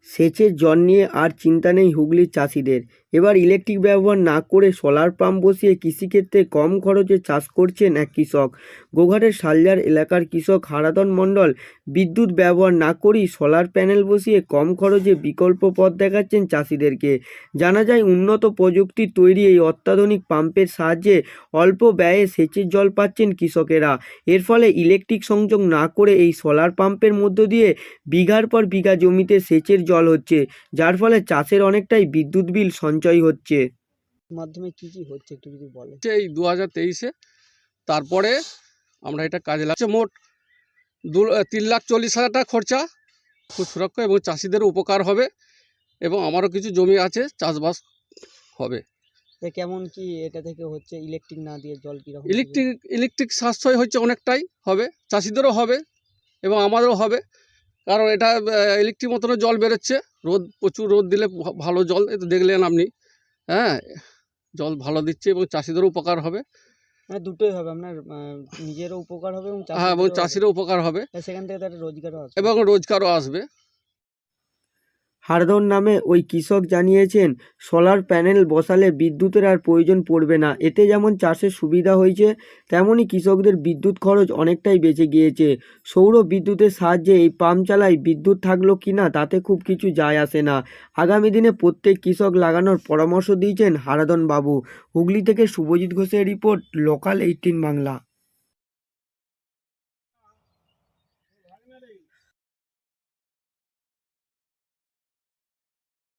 সেচের জল নিয়ে আর চিন্তা নেই হুগলির চাষিদের। এবার ইলেকট্রিক ব্যবহার না করে সোলার পাম্প বসিয়ে কৃষিক্ষেত্রে কম খরচে চাষ করছেন এক কৃষক। গোঘাটের শালজার এলাকার কৃষক হারাধন মণ্ডল বিদ্যুৎ ব্যবহার না করেই সোলার প্যানেল বসিয়ে কম খরচে বিকল্প পথ দেখাচ্ছেন চাষিদেরকে। জানা যায় উন্নত প্রযুক্তির তৈরি এই অত্যাধুনিক পাম্পের সাহায্যে অল্প ব্যয়ে সেচের জল পাচ্ছেন কৃষকেরা। এর ফলে ইলেকট্রিক সংযোগ না করে এই সোলার পাম্পের মধ্য দিয়ে বিঘার পর বিঘা জমিতে সেচের জল হচ্ছে, যার ফলে চাষের অনেকটাই বিদ্যুৎ বিল সঞ্চয় হচ্ছে। মাধ্যমে কি হচ্ছে একটু যদি বলেন। এই 2023-এ তারপরে আমরা এটা কাজে লাগছে। মোট 3,40,000 টাকা খরচা, খুব সুরক্ষা এবং চাষিদেরও উপকার হবে এবং আমারও কিছু জমি আছে, চাষবাস হবে। কেমন কি এটা থেকে হচ্ছে ইলেকট্রিক না দিয়ে জল কিরকম? ইলেকট্রিক সাশ্রয় হচ্ছে অনেকটাই হবে, চাষিদেরও হবে এবং আমাদেরও হবে, কারণ এটা ইলেকট্রিক মতনও জল বেরোচ্ছে। প্রচুর রোদ দিলে ভালো জল, এটা দেখলেন আপনি। হ্যাঁ, জল ভালো দিচ্ছে এবং চাষিদেরও উপকার হবে। মানে দুটোই হবে, আপনার নিজেরও উপকার হবে এবং হ্যাঁ, এবং চাষিরও উপকার হবে, সেখান থেকে তার রোজগারও আসবে এবং রোজগারও আসবে। হারধন নামে ওই কৃষক জানিয়েছেন, সোলার প্যানেল বসালে বিদ্যুতের আর প্রয়োজন পড়বে না। এতে যেমন চাষের সুবিধা হয়েছে, তেমনই কৃষকদের বিদ্যুৎ খরচ অনেকটাই বেঁচে গিয়েছে। সৌর বিদ্যুতের সাহায্যে এই পাম্প চালায় বিদ্যুৎ থাকলো কি না তাতে খুব কিছু যায় আসে না। আগামী দিনে প্রত্যেক কৃষক লাগানোর পরামর্শ দিয়েছেন হারাধন বাবু। হুগলি থেকে শুভজিৎ ঘোষের রিপোর্ট, লোকাল 18 বাংলা।